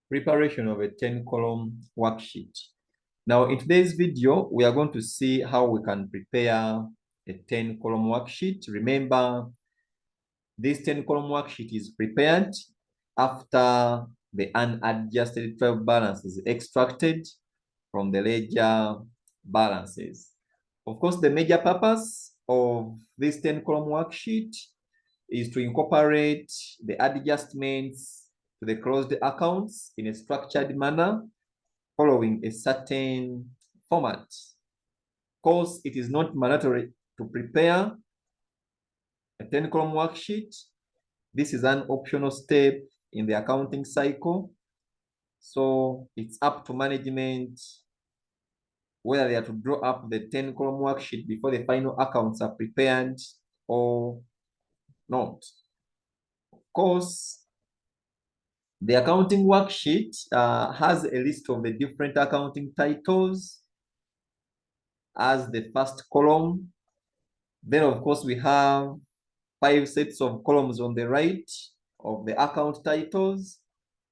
Preparation of a 10-column worksheet. Now, in today's video, we are going to see how we can prepare a 10-column worksheet. Remember, this 10-column worksheet is prepared after the unadjusted 12 balance is extracted from the ledger balances. Of course, the major purpose of this 10-column worksheet is to incorporate the adjustments to the closed accounts in a structured manner following a certain format. Of course, it is not mandatory to prepare a 10-column worksheet. This is an optional step in the accounting cycle. So it's up to management whether they are to draw up the 10-column worksheet before the final accounts are prepared or not. Of course, the accounting worksheet has a list of the different accounting titles as the first column. Then, of course, we have 5 sets of columns on the right of the account titles,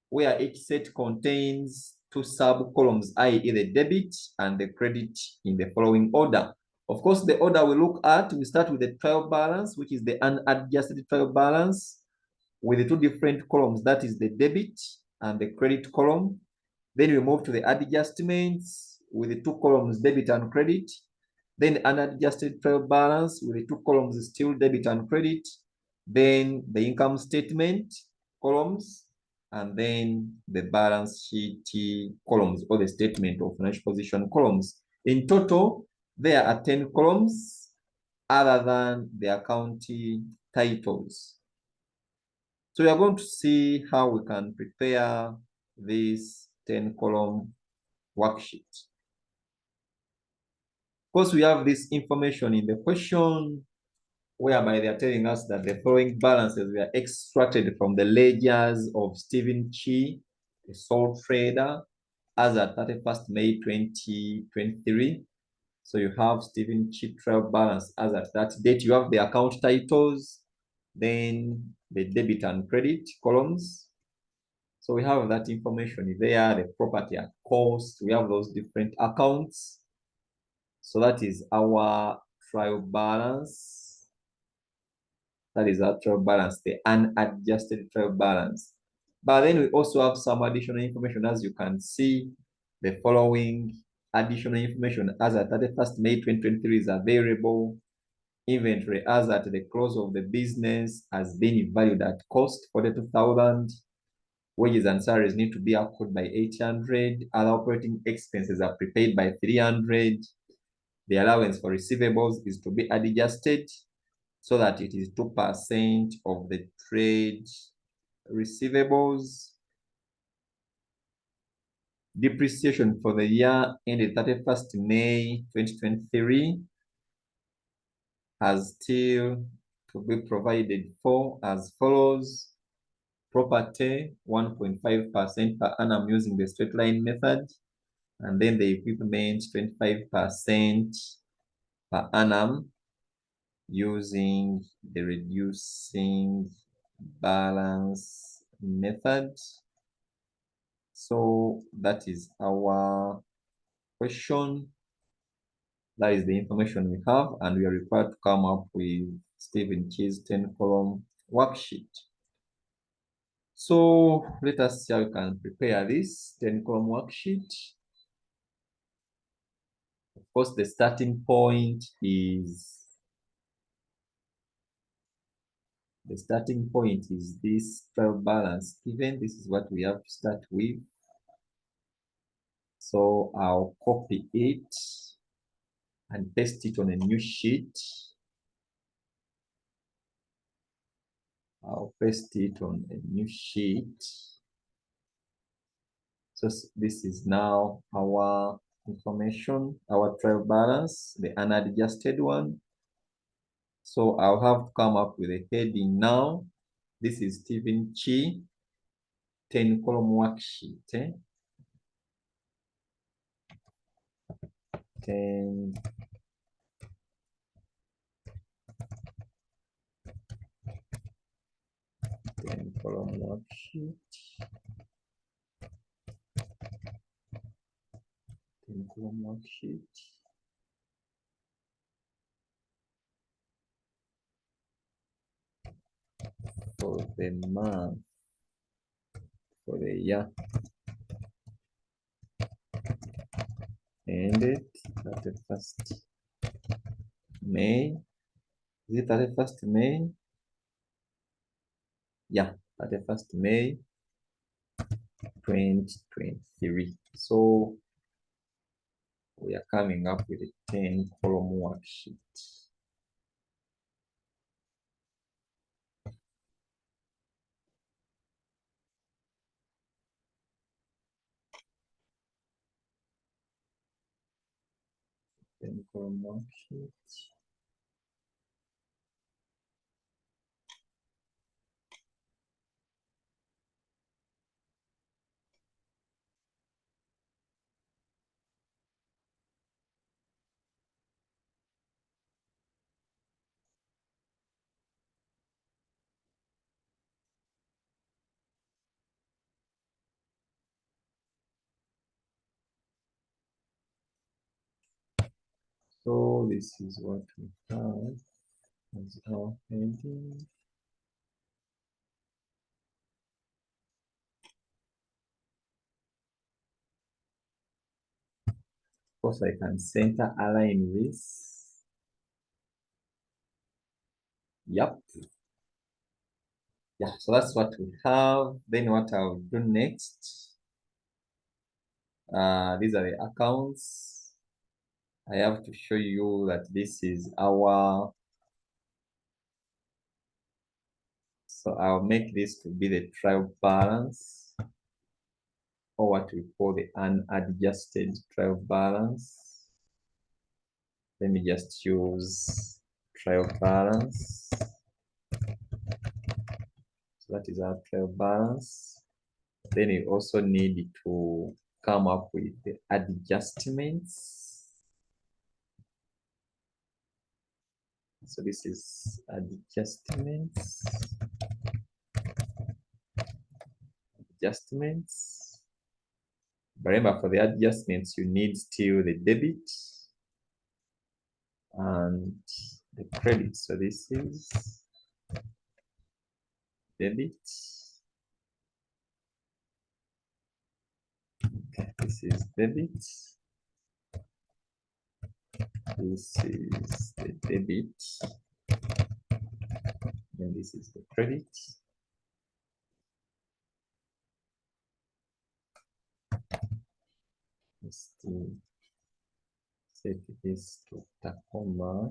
where each set contains 2 sub-columns, i.e. the debit and the credit in the following order. Of course, the order we look at, we start with the trial balance, which is the unadjusted trial balance, with the 2 different columns, that is the debit and the credit column. Then we move to the adjustments with the 2 columns, debit and credit. Then unadjusted trial balance with the 2 columns, still debit and credit. Then the income statement columns, and then the balance sheet columns, or the statement of financial position columns. In total, there are 10 columns other than the accounting titles. So we are going to see how we can prepare this 10-column worksheet. Of course, we have this information in the question, whereby they are telling us that the following balances were extracted from the ledgers of Stephen Chi, a sole trader, as at 31st May 2023. So you have Stephen Chi trial balance as at that date. You have the account titles, then the debit and credit columns. So we have that information there, the property at cost. We have those different accounts. So that is our trial balance. That is our trial balance, the unadjusted trial balance. But then we also have some additional information, as you can see. The following additional information as at 31st May 2023 is available. Inventory as at the close of the business has been valued at cost, 42,000. Wages and salaries need to be accrued by 800. Other operating expenses are prepaid by 300. The allowance for receivables is to be adjusted so that it is 2% of the trade receivables. Depreciation for the year ended 31st May 2023 has still to be provided for as follows. Property, 1.5% per annum using the straight line method, and then the equipment, 25% per annum using the reducing balance method. So that is our question. That is the information we have, and we are required to come up with Stephen Chi's 10-column worksheet. So let us see how we can prepare this 10-column worksheet. Of course, the starting point is this trial balance given. This is what we have to start with. So I'll copy it and paste it on a new sheet. I'll paste it on a new sheet. So this is now our information, our trial balance, the unadjusted one. So I'll have to come up with a heading now. This is Stephen Chi 10-column worksheet. 10-column worksheet. column worksheet. For the month, for the year ended 31st May. Is it 31st May? Yeah, 31st May 2023. So we are coming up with a 10 column worksheet. Column worksheet. So this is what we have as our heading. Of course, I can center align this. Yep. Yeah, so that's what we have. Then what I'll do next, these are the accounts. I have to show you that this is our, so I'll make this to be the trial balance, or what we call the unadjusted trial balance. Let me just use trial balance. So that is our trial balance. Then you also need to come up with the adjustments. So this is adjustments. Adjustments. But remember, for the adjustments, you need still the debit and the credit. So this is debit. Okay, this is debit. This is the debit. And this is the credit. Let's set this to Tacoma.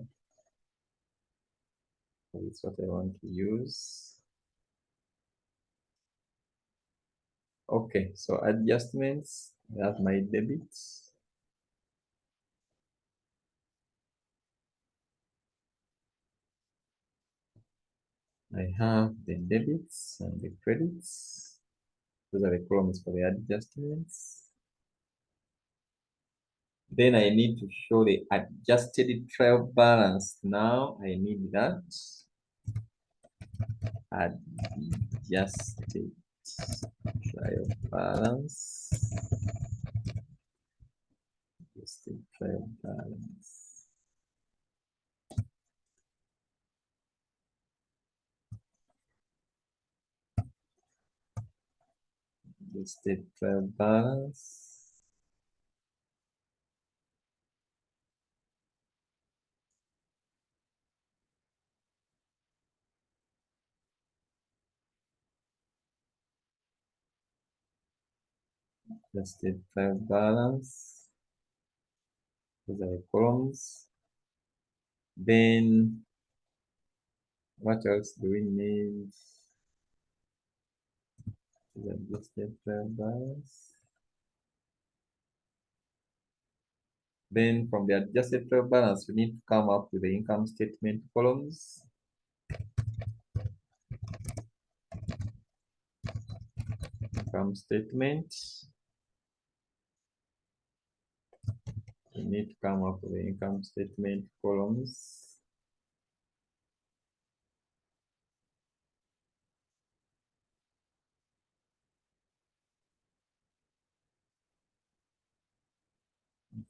That's what I want to use. Okay, so adjustments, I have my debits. I have the debits and the credits. Those are the columns for the adjustments. Then I need to show the adjusted trial balance. Now I need that. Adjusted trial balance. Adjusted trial balance. Adjusted trial balance. Adjusted trial balance. Those are the columns. Then what else do we need? Adjusted trial balance. Then from the adjusted trial balance, we need to come up with the income statement columns. Income statement. We need to come up with the income statement columns.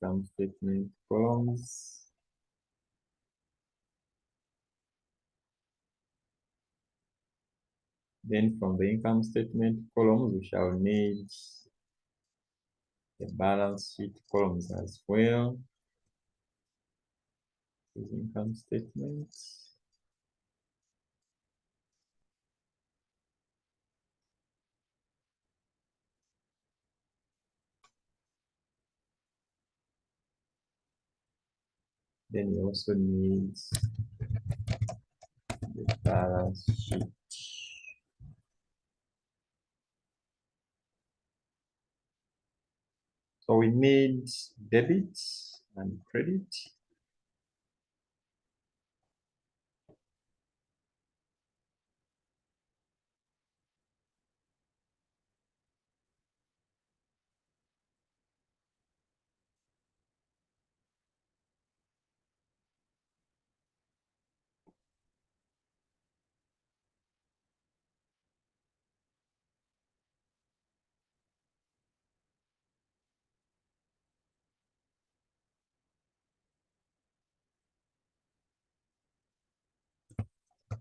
income statement columns. Then from the income statement columns, we shall need the balance sheet columns as well. This income statement. Then you also need the balance sheet. So we need debit and credit.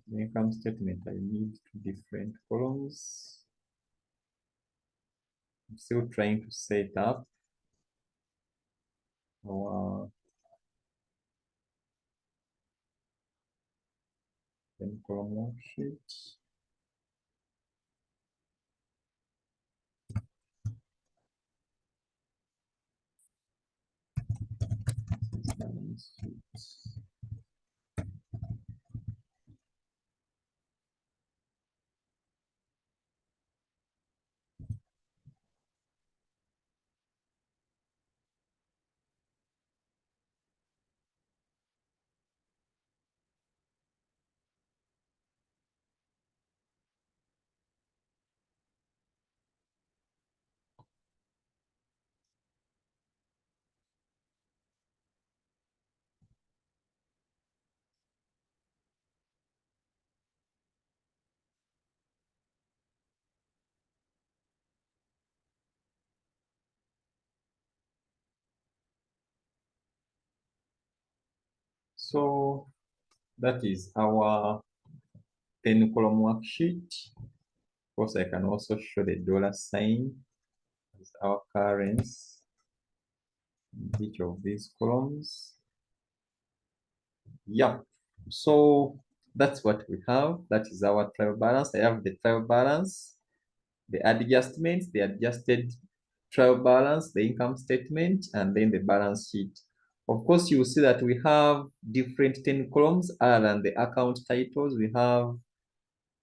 The income statement, I need two different columns. I'm still trying to set up our 10-column worksheet. Balance sheet. So that is our 10-column worksheet. Of course, I can also show the dollar sign as our currency in each of these columns. Yeah, so that's what we have. That is our trial balance. I have the trial balance, the adjustments, the adjusted trial balance, the income statement, and then the balance sheet. Of course, you will see that we have different 10 columns other than the account titles. We have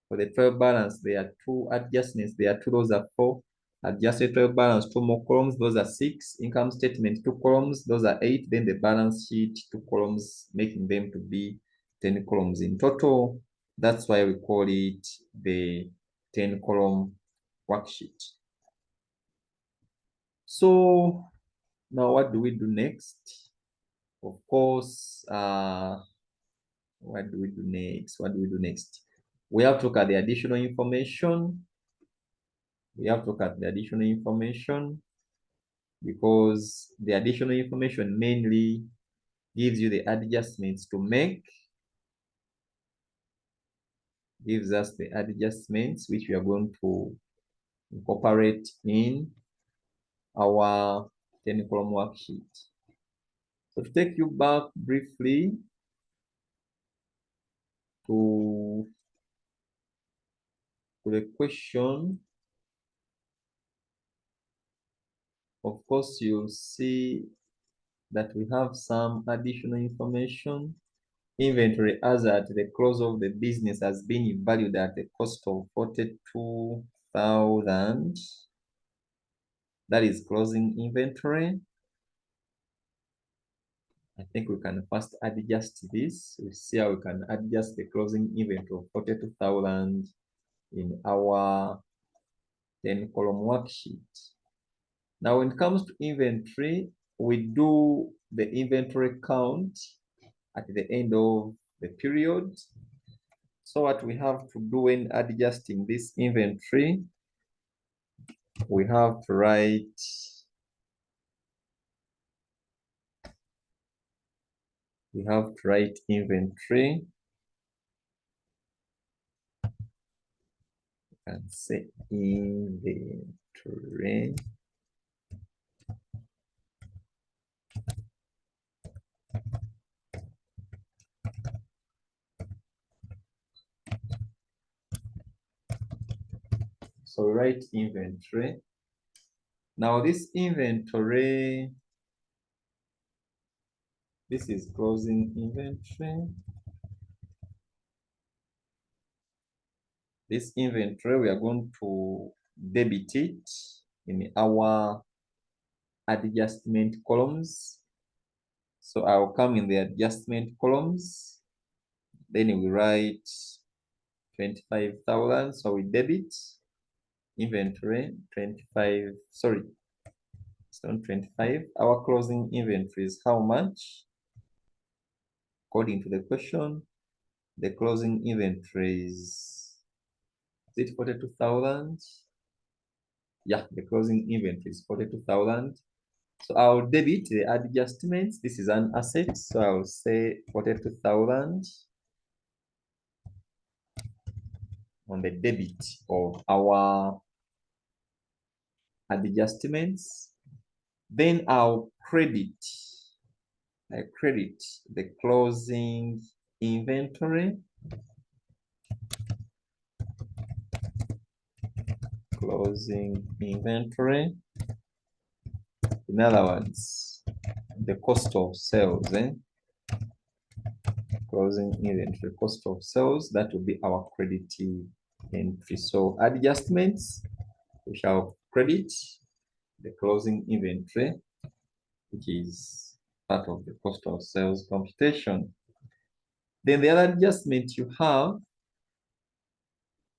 for the trial balance, there are two adjustments. There are two, those are four. Adjusted trial balance, two more columns, those are six. Income statement, two columns, those are eight. Then the balance sheet, two columns, making them to be 10 columns in total. That's why we call it the 10-column worksheet. So now what do we do next? Of course, what do we do next? What do we do next? We have to look at the additional information. We have to look at the additional information because the additional information mainly gives you the adjustments to make, gives us the adjustments which we are going to incorporate in our 10-column worksheet. So to take you back briefly to the question, of course, you'll see that we have some additional information. Inventory as at the close of the business has been valued at the cost of 42,000. That is closing inventory. I think we can first adjust this. We see how we can adjust the closing inventory of 42,000 in our 10-column worksheet. Now, when it comes to inventory, we do the inventory count at the end of the period. So what we have to do when adjusting this inventory, we have to write we have to write inventory. And say inventory. So write inventory. Now this inventory, this is closing inventory. This inventory, we are going to debit it in our adjustment columns. So I'll come in the adjustment columns. Then we write 25,000. So we debit inventory 25. Sorry, it's not 25. Our closing inventory is how much? According to the question, the closing inventory is it 42,000? Yeah, the closing inventory is 42,000. So I'll debit the adjustments. This is an asset, so I'll say 42,000 on the debit of our adjustments. Then I'll credit. I credit the closing inventory. Closing inventory. In other words, the cost of sales, closing inventory, cost of sales, that will be our credit entry. So adjustments, we shall credit the closing inventory, which is part of the cost of sales computation. Then the other adjustment you have,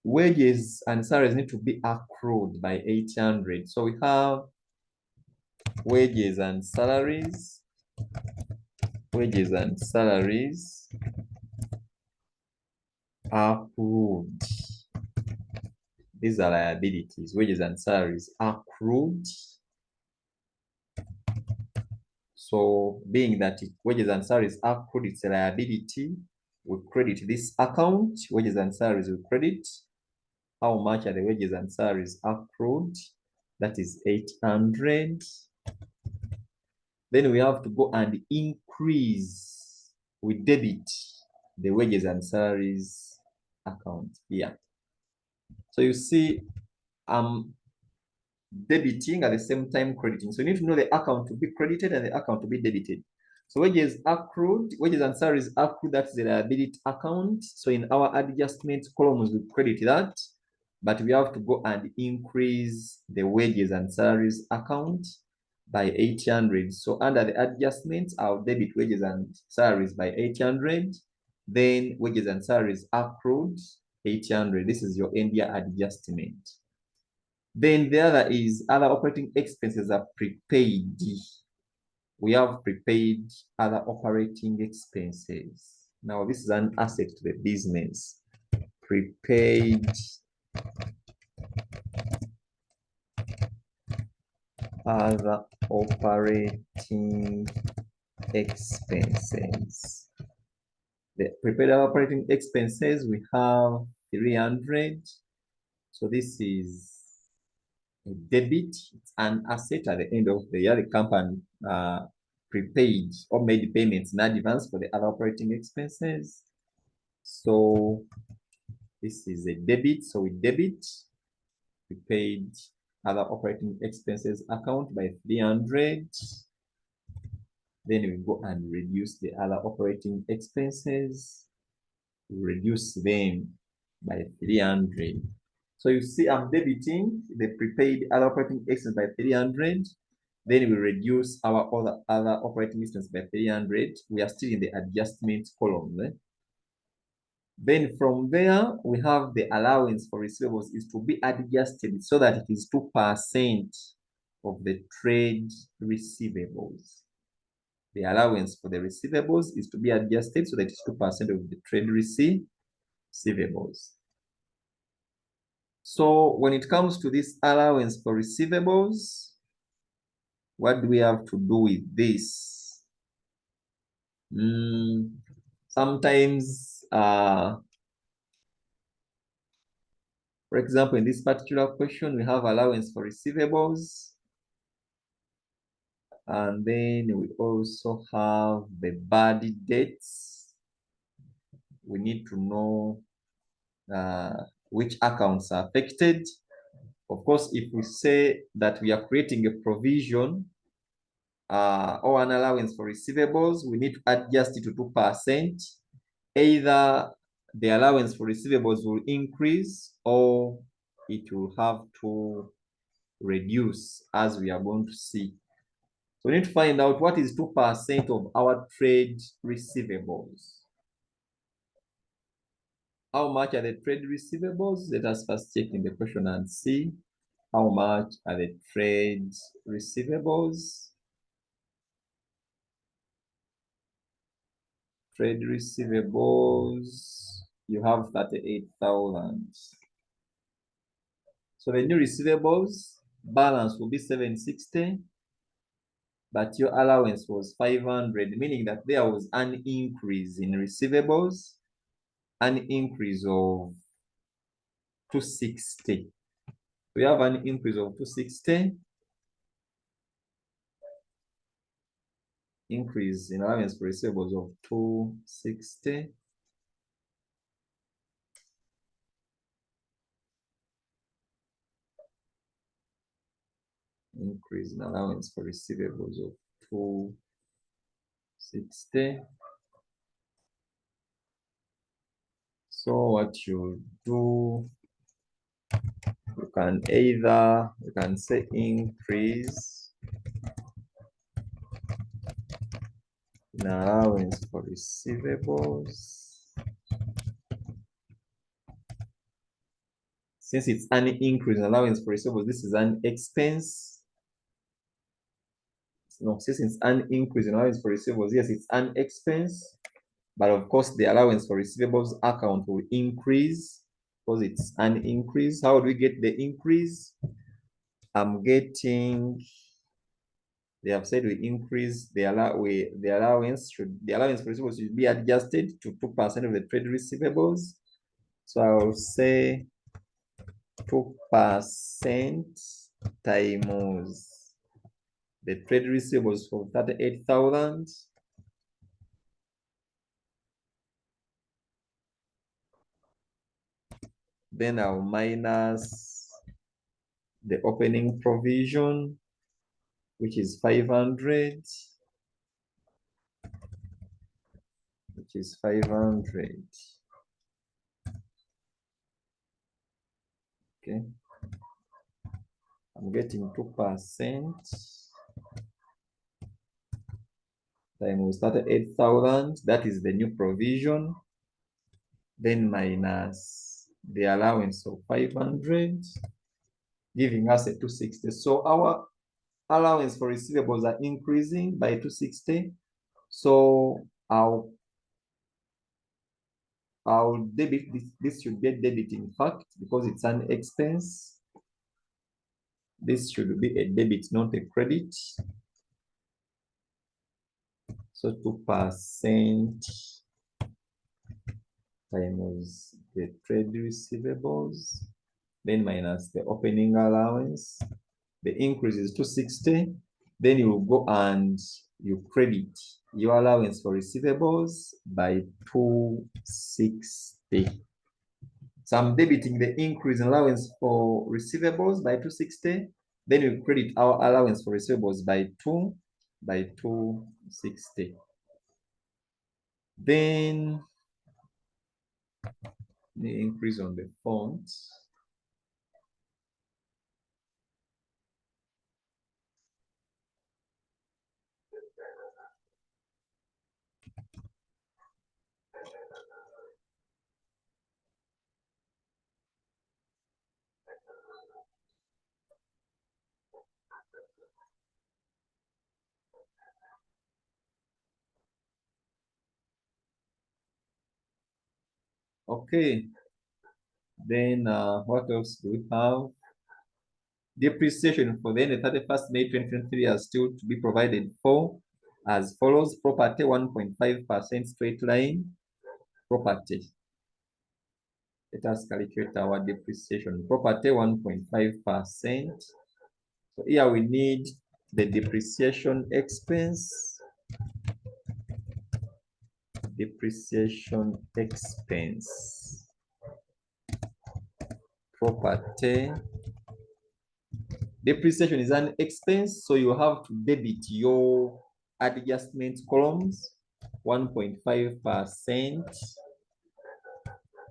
wages and salaries need to be accrued by 800. So we have wages and salaries. Wages and salaries accrued. These are liabilities. Wages and salaries accrued. So being that wages and salaries accrued, it's a liability, we credit this account. Wages and salaries we credit. How much are the wages and salaries accrued? That is 800. Then we have to go and increase. We debit the wages and salaries account here. So you see, I'm debiting at the same time crediting. So you need to know the account to be credited and the account to be debited. So wages accrued, wages and salaries accrued, that's the liability account. So in our adjustment columns, we credit that, but we have to go and increase the wages and salaries account by 800. So under the adjustments, I'll debit wages and salaries by 800. Then wages and salaries accrued 800. This is your end year adjustment. Then the other is other operating expenses are prepaid. We have prepaid other operating expenses. Now this is an asset to the business. Prepaid other operating expenses. The prepaid operating expenses, we have 300. So this is a debit, it's an asset at the end of the year. The company prepaid or made payments in advance for the other operating expenses. So this is a debit, so we debit prepaid other operating expenses account by 300. Then we go and reduce the other operating expenses. We reduce them by 300. So you see, I'm debiting the prepaid other operating expense by 300. Then we reduce our other operating expense by 300. We are still in the adjustment column. Then from there, we have the allowance for receivables is to be adjusted so that it is 2% of the trade receivables. The allowance for the receivables is to be adjusted so that it's 2% of the trade receivables. So when it comes to this allowance for receivables, what do we have to do with this? Sometimes, for example, in this particular question, we have allowance for receivables. And then we also have the bad debts. We need to know which accounts are affected. Of course, if we say that we are creating a provision or an allowance for receivables, we need to adjust it to 2%. Either the allowance for receivables will increase or it will have to reduce, as we are going to see. So we need to find out what is 2% of our trade receivables. How much are the trade receivables? Let us first check in the question and see how much are the trade receivables. Trade receivables, you have 38,000. So the new receivables balance will be 760, but your allowance was 500, meaning that there was an increase in receivables, an increase of 260. We have an increase of 260, increase in allowance for receivables of 260. Increase in allowance for receivables of 260. So what you do, you can say increase in allowance for receivables. Since it's an increase in allowance for receivables, this is an expense. No, since it's an increase in allowance for receivables, yes, it's an expense. But of course, the allowance for receivables account will increase because it's an increase. How do we get the increase? I'm getting, they have said we increase the allowance for receivables should be adjusted to 2% of the trade receivables. So I'll say 2% times the trade receivables for 38,000. Then I'll minus the opening provision, which is 500, which is 500. Okay. I'm getting 2% times 38,000. That is the new provision. Then minus the allowance of 500, giving us a 260. So our allowance for receivables are increasing by 260. So I'll debit this should be a debit, in fact, because it's an expense. This should be a debit, not a credit. So 2% times the trade receivables, then minus the opening allowance. The increase is 260. Then you go and you credit your allowance for receivables by 260. So I'm debiting the increase in allowance for receivables by 260. Then you credit our allowance for receivables by 260. Then the increase on the font. Okay. Then what else do we have? Depreciation for the end of 31st May 2023 are still to be provided for. as follows: property 1.5% straight line property. Let us calculate our depreciation. Property 1.5%. So here we need the depreciation expense. Depreciation expense. Property. Depreciation is an expense, so you have to debit your adjustment columns 1.5%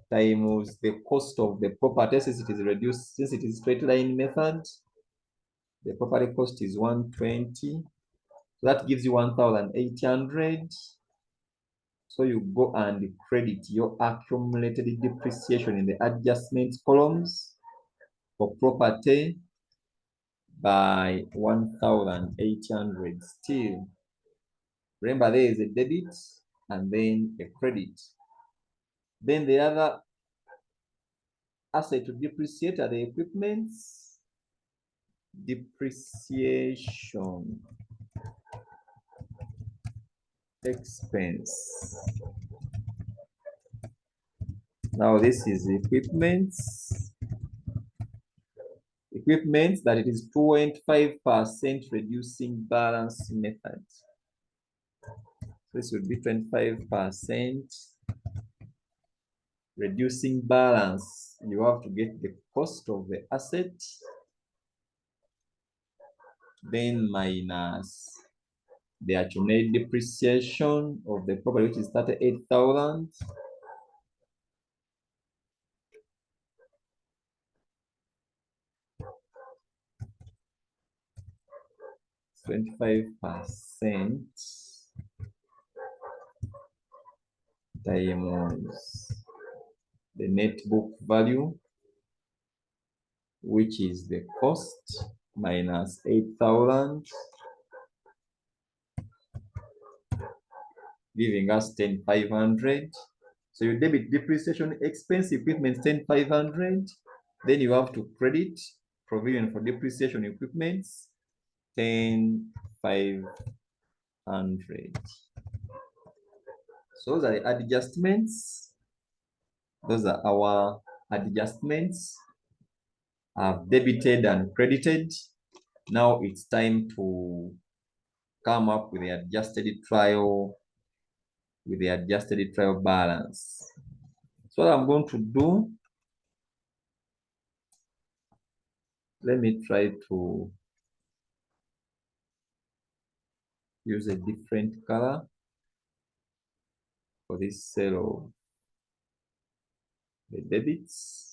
times the cost of the property since it is reduced, since it is straight line method. The property cost is 120. So that gives you 1,800. So you go and credit your accumulated depreciation in the adjustment columns for property by 1,800 still. Remember, there is a debit and then a credit. Then the other asset to depreciate are the equipments. Depreciation expense. Now this is equipments. Equipment that it is 25% reducing balance method. This would be 25% reducing balance. You have to get the cost of the asset, then minus the accumulated depreciation of the property, which is 38,000. 25% times the net book value, which is the cost, minus 8,000, giving us 10,500. So you debit depreciation expense, equipment 10,500. Then you have to credit provision for depreciation equipments 10,500. So those are the adjustments. Those are our adjustments. I've debited and credited. Now it's time to come up with the adjusted trial balance. So what I'm going to do, let me try to use a different color for this cell of the debits.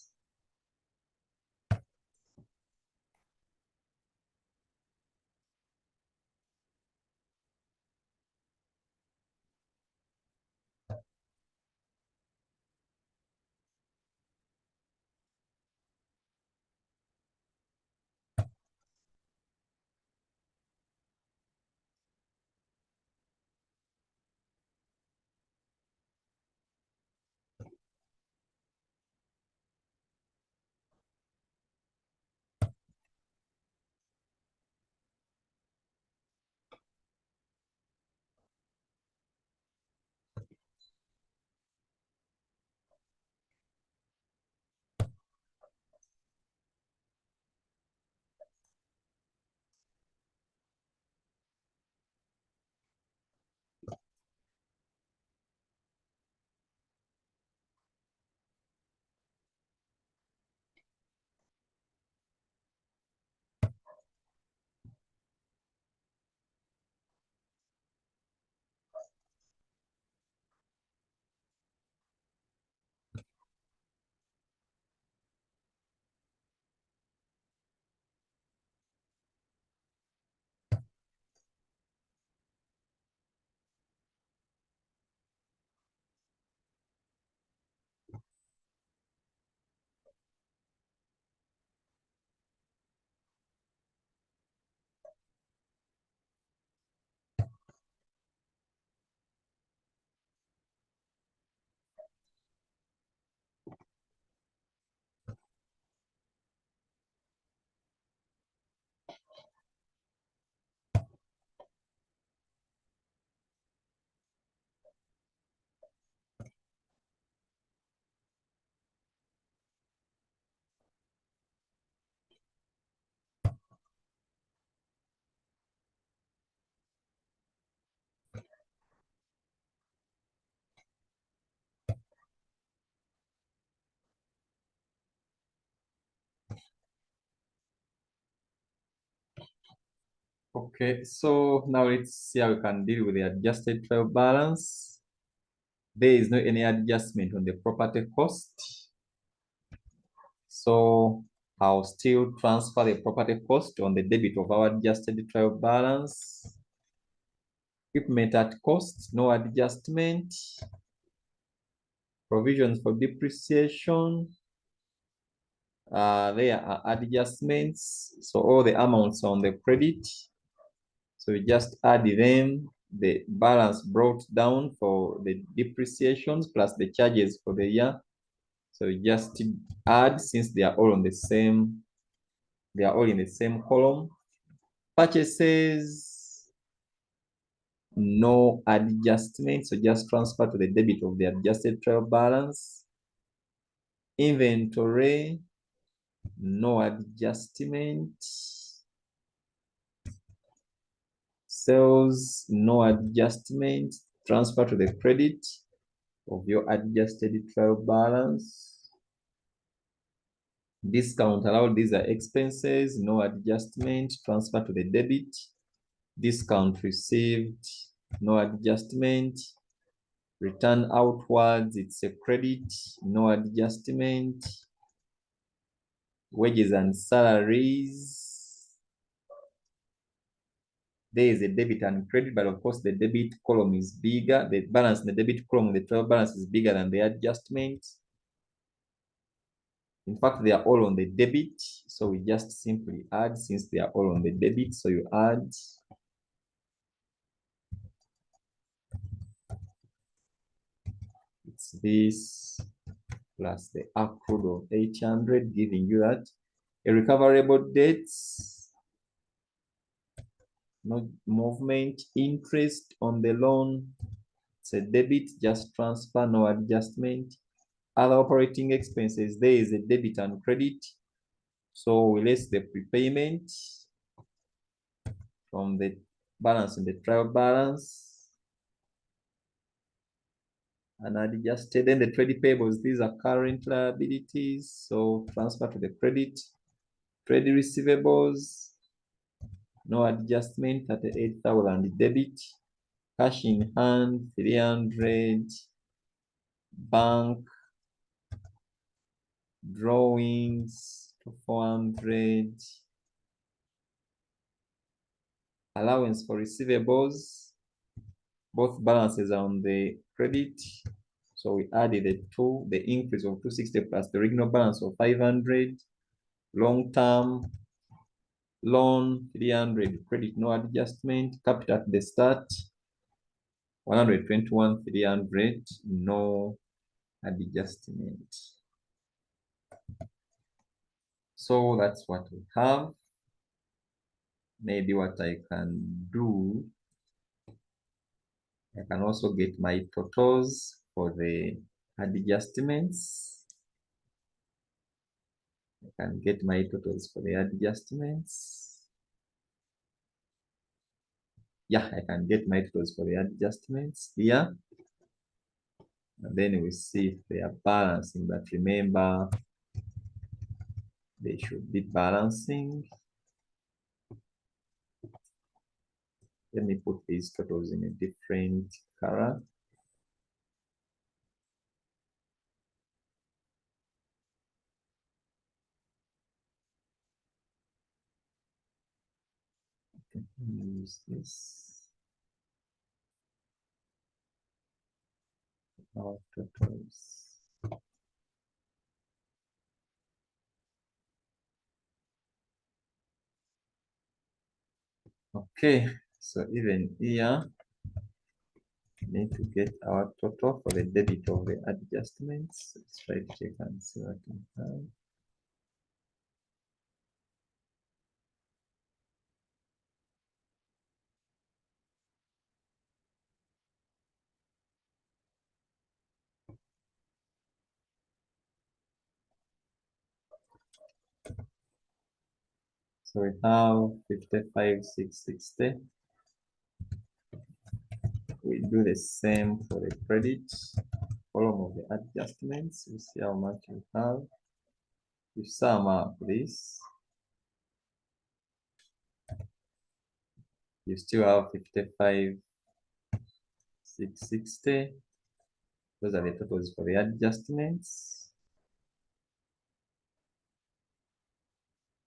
Okay, so now let's see how we can deal with the adjusted trial balance. There is no any adjustment on the property cost. So I'll still transfer the property cost on the debit of our adjusted trial balance. Equipment at cost, no adjustment. Provisions for depreciation, there are adjustments. So all the amounts on the credit, so we just add them, the balance brought down for the depreciations plus the charges for the year. So we just add, since they are all on the same, they are all in the same column. Purchases, no adjustment, so just transfer to the debit of the adjusted trial balance. Inventory, no adjustment. Sales, no adjustment. Transfer to the credit of your adjusted trial balance. Discount allowed, these are expenses, no adjustment. Transfer to the debit. Discount received, no adjustment. Return outwards, it's a credit, no adjustment. Wages and salaries, there is a debit and credit, but of course the debit column is bigger. The balance in the debit column, the trial balance is bigger than the adjustment. In fact, they are all on the debit, so we just simply add, since they are all on the debit, so you add. It's this plus the accrued of 800, giving you that. A recoverable debts, no movement. Interest on the loan, it's a debit, just transfer, no adjustment. Other operating expenses, there is a debit and credit. So we less the prepayment from the balance in the trial balance and adjusted. Then the trade payables, these are current liabilities. So transfer to the credit. Trade receivables, no adjustment, 38,000 debit. Cash in hand, 300. Bank drawings, 400. Allowance for receivables, both balances are on the credit. So we added the increase of 260 plus the original balance of 500. Long-term loan, 300. Credit, no adjustment. Capital at the start, 121, 300. No adjustment. So that's what we have. Maybe what I can do, I can also get my totals for the adjustments. I can get my totals for the adjustments. Yeah, I can get my totals for the adjustments here. And then we see if they are balancing, but remember, they should be balancing. Let me put these totals in a different color. Use this. Our totals. Okay, so even here, we need to get our total for the debit of the adjustments. Let's try to check and see what we have. So we have 55,660. We do the same for the credit column of the adjustments. We see how much we have. We sum up this. You still have 55,660. Those are the totals for the adjustments.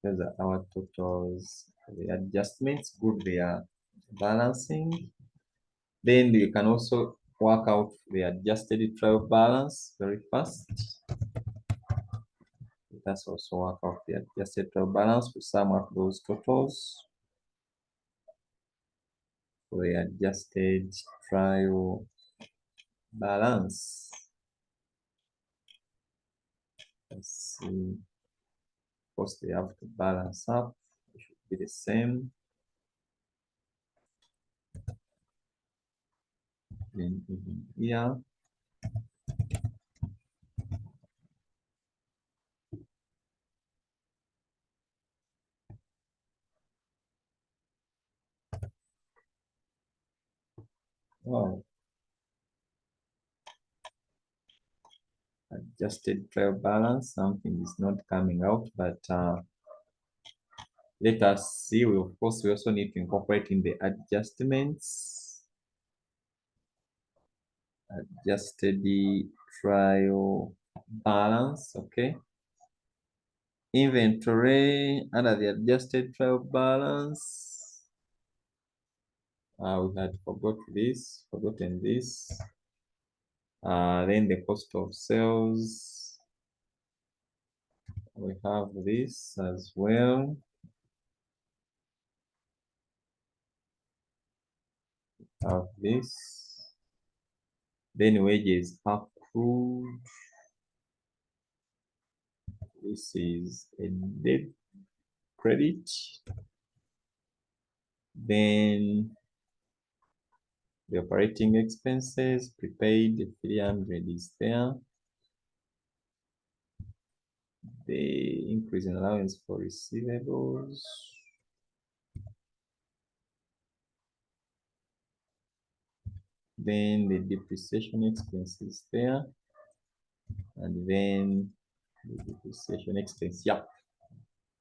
Those are our totals for the adjustments. Good, they are balancing. Then you can also work out the adjusted trial balance very fast. Let's also work out the adjusted trial balance. We sum up those totals for the adjusted trial balance. Let's see. Of course, they have to balance up. It should be the same. Then even here. Wow. Adjusted trial balance, something is not coming out, but let us see. We, of course, we also need to incorporate in the adjustments. Adjusted trial balance, okay. Inventory under the adjusted trial balance. We had forgotten this. Then the cost of sales. We have this as well. Have this. Then wages accrued. This is a debt credit. Then the operating expenses, prepaid, the 300 is there. The increase in allowance for receivables. Then the depreciation expenses there. And then the depreciation expense, yeah,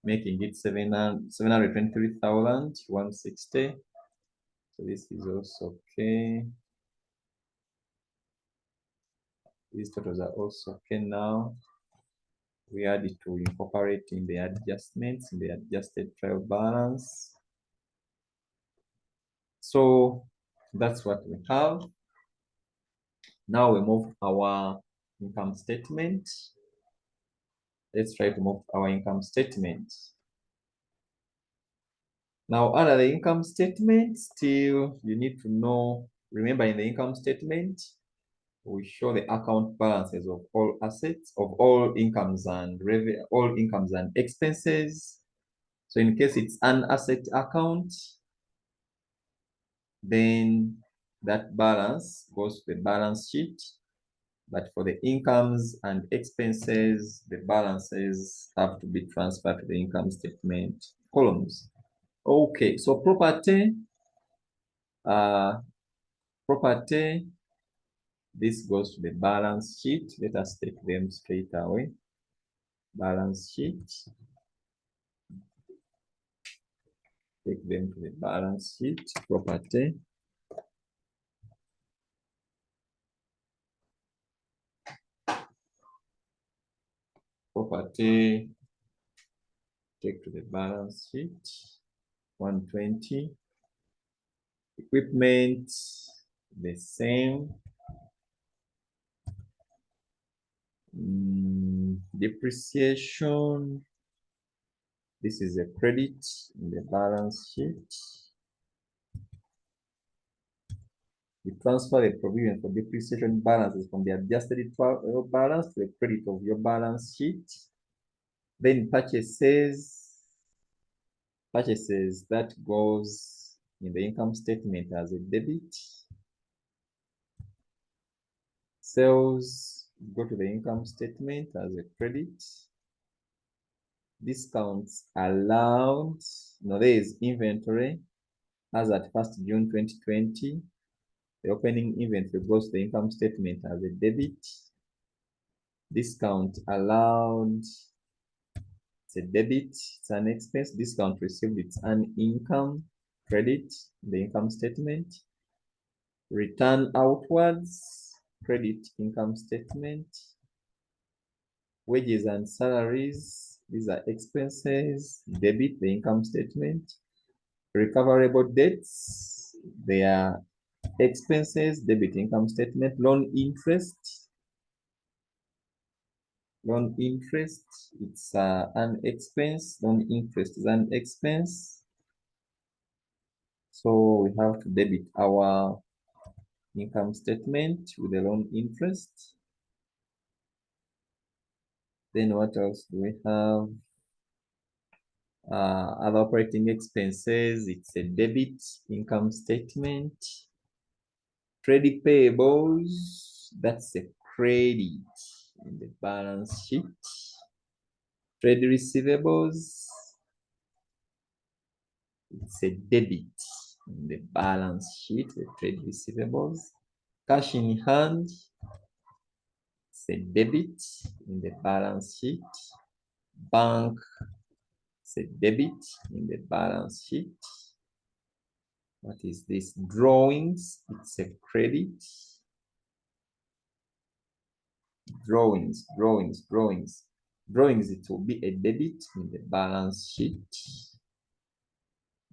making it 723,160. So this is also okay. These totals are also okay now. We add it to incorporate in the adjustments, in the adjusted trial balance. So that's what we have. Now we move our income statement. Let's try to move our income statement. Now, under the income statement, still you need to know, remember in the income statement, we show the account balances of all assets, of all incomes and revenue, all incomes and expenses. So in case it's an asset account, then that balance goes to the balance sheet. But for the incomes and expenses, the balances have to be transferred to the income statement columns. Okay, so property, this goes to the balance sheet. Let us take them straight away. Balance sheet. Take them to the balance sheet. Property. Property. Take to the balance sheet. 120. Equipment. The same. Depreciation. This is a credit in the balance sheet. You transfer the provision for depreciation balances from the adjusted balance to the credit of your balance sheet. Then purchases, that goes in the income statement as a debit. Sales go to the income statement as a credit. Discounts allowed. Now there is inventory as at 1st June 2020. The opening inventory goes to the income statement as a debit. Discount allowed, it's a debit, it's an expense. Discount received, it's an income. credit in the income statement. Return outwards, credit income statement. Wages and salaries, these are expenses, debit the income statement. Recoverable debts, they are expenses, debit income statement. Loan interest, it's an expense. Loan interest is an expense. So we have to debit our income statement with the loan interest. Then what else do we have? Other operating expenses, it's a debit income statement. Trade payables, that's a credit in the balance sheet. Trade receivables, it's a debit in the balance sheet, the trade receivables. Cash in hand, it's a debit in the balance sheet. Bank, it's a debit in the balance sheet. What is this? Drawings, it's a credit. Drawings, it will be a debit in the balance sheet.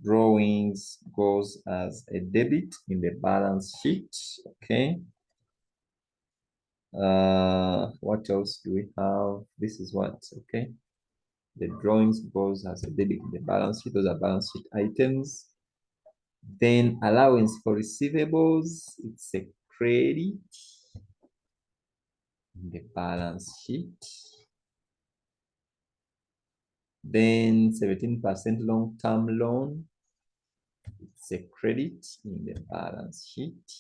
Drawings goes as a debit in the balance sheet. Okay. What else do we have? This is what, okay. The drawings goes as a debit in the balance sheet. Those are balance sheet items. Then allowance for receivables, it's a credit in the balance sheet. Then 17% long-term loan, it's a credit in the balance sheet.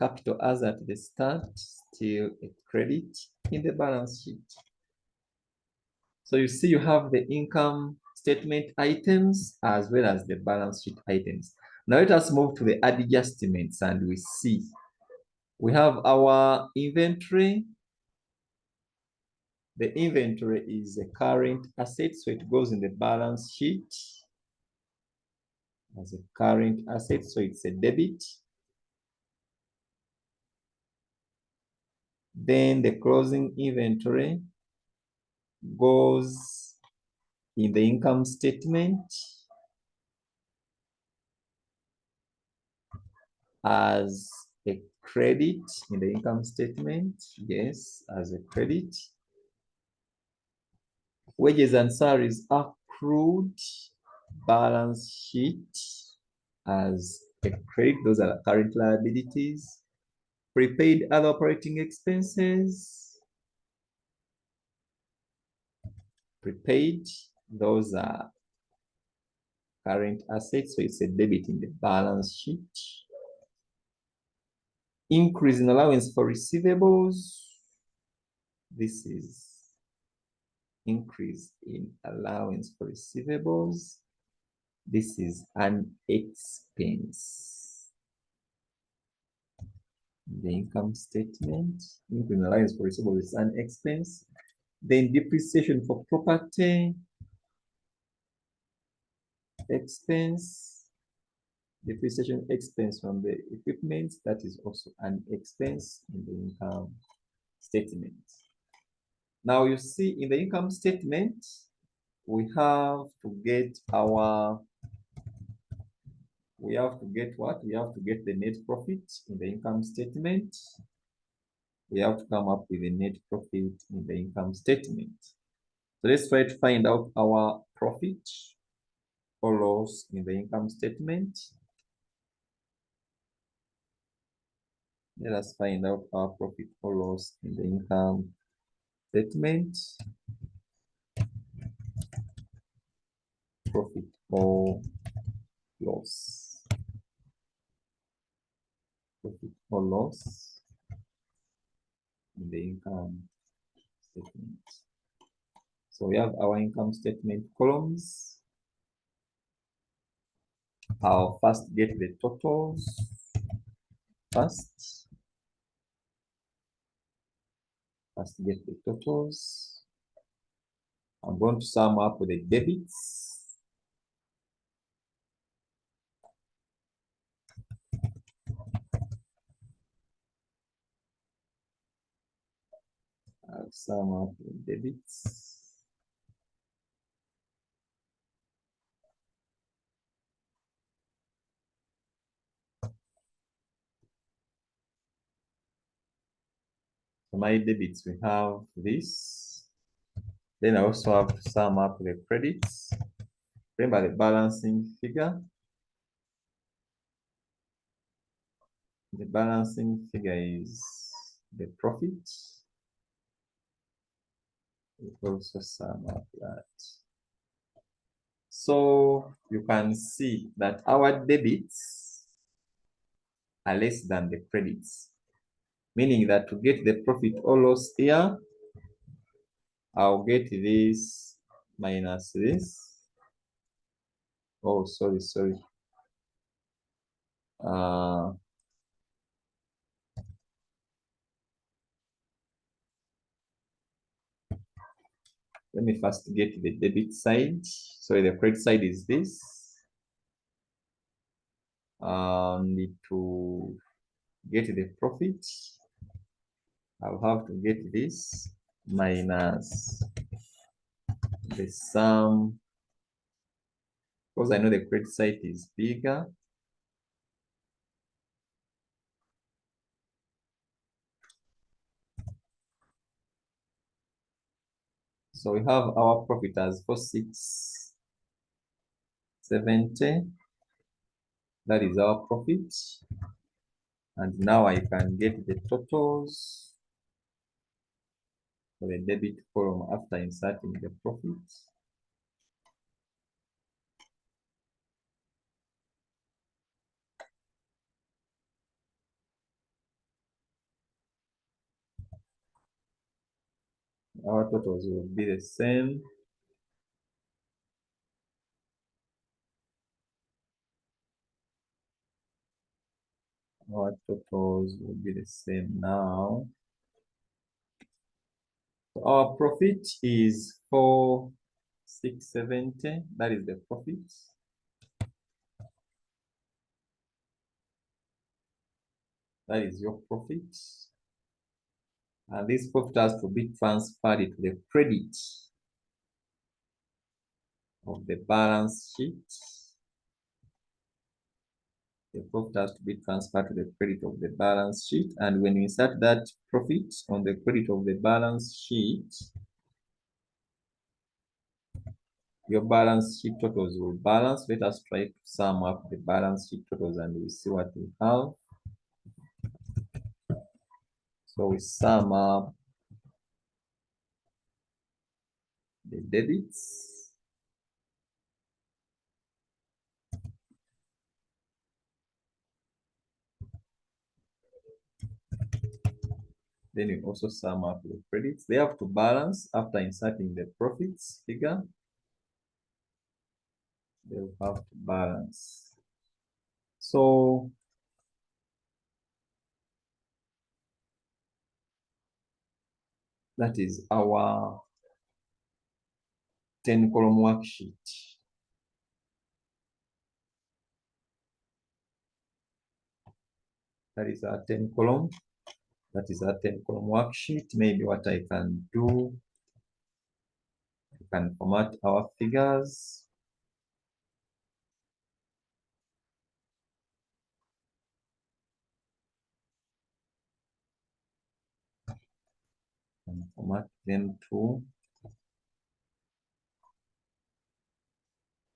Capital as at the start, still a credit in the balance sheet. So you see you have the income statement items as well as the balance sheet items. Now let us move to the adjustments and we see. We have our inventory. The inventory is a current asset, so it goes in the balance sheet as a current asset, so it's a debit. Then the closing inventory goes in the income statement as a credit in the income statement. Yes, as a credit. Wages and salaries accrued, balance sheet as a credit. Those are current liabilities. Prepaid other operating expenses. Prepaid, those are current assets, so it's a debit in the balance sheet. Increase in allowance for receivables. This is increase in allowance for receivables. This is an expense. The income statement, increase in allowance for receivables is an expense. Then depreciation for property, expense. Depreciation expense from the equipment, that is also an expense in the income statement. Now you see in the income statement, we have to get our, we have to get what? We have to get the net profit in the income statement. We have to come up with a net profit in the income statement. So let's try to find out our profit or loss in the income statement. Let us find out our profit or loss in the income statement. Profit or loss. Profit or loss in the income statement. So we have our income statement columns. I'll first get the totals. First get the totals. I'm going to sum up with the debits. sum up the debits. For my debits, we have this. Then I also have to sum up the credits. Remember the balancing figure. The balancing figure is the profit. We also sum up that. So you can see that our debits are less than the credits, meaning that to get the profit or loss here, I'll get this minus this. Oh, sorry. Let me first get the debit side. So the credit side is this. Need to get the profit. I'll have to get this minus the sum, because I know the credit side is bigger. So we have our profit as 4670. That is our profit. And now I can get the totals for the debit column after inserting the profit. Our totals will be the same. Our totals will be the same now. So our profit is 4670. That is the profit. That is your profit. And this profit has to be transferred to the credit of the balance sheet. The profit has to be transferred to the credit of the balance sheet. And when you insert that profit on the credit of the balance sheet, your balance sheet totals will balance. Let us try to sum up the balance sheet totals and we see what we have. So we sum up the debits. Then we also sum up the credits. They have to balance after inserting the profits figure. They will have to balance. So that is our 10-column worksheet. That is our 10-column. That is our 10-column worksheet. Maybe what I can do, I can format our figures. And format them to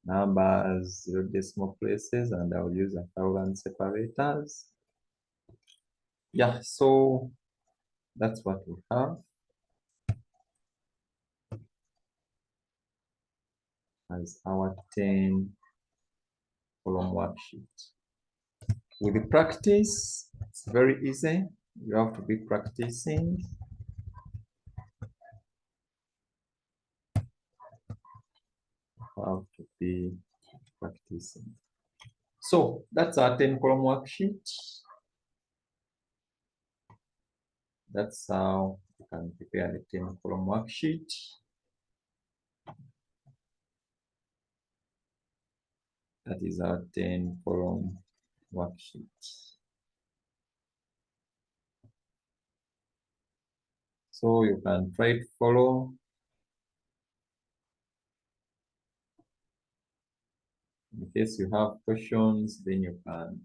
numbers, 0 decimal places, and I'll use 1000 separators. Yeah, so that's what we have as our 10-column worksheet. With the practice, it's very easy. You have to be practicing. You have to be practicing. So that's our 10-column worksheet. That's how you can prepare the 10-column worksheet. That is our 10-column worksheet. So you can try to follow. In case you have questions, then you can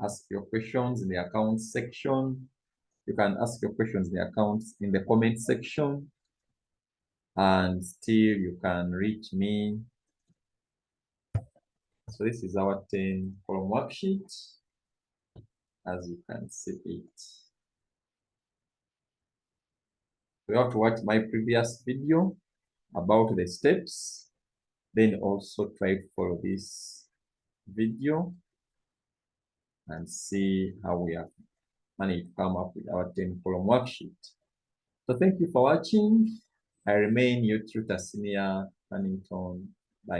ask your questions in the accounts section. You can ask your questions in the accounts in the comment section, and still you can reach me. So this is our 10 column worksheet, as you can see it. You have to watch my previous video about the steps, then also try to follow this video and see how we have managed to come up with our 10 column worksheet. So thank you for watching. I remain your tutor, Senior Pennington.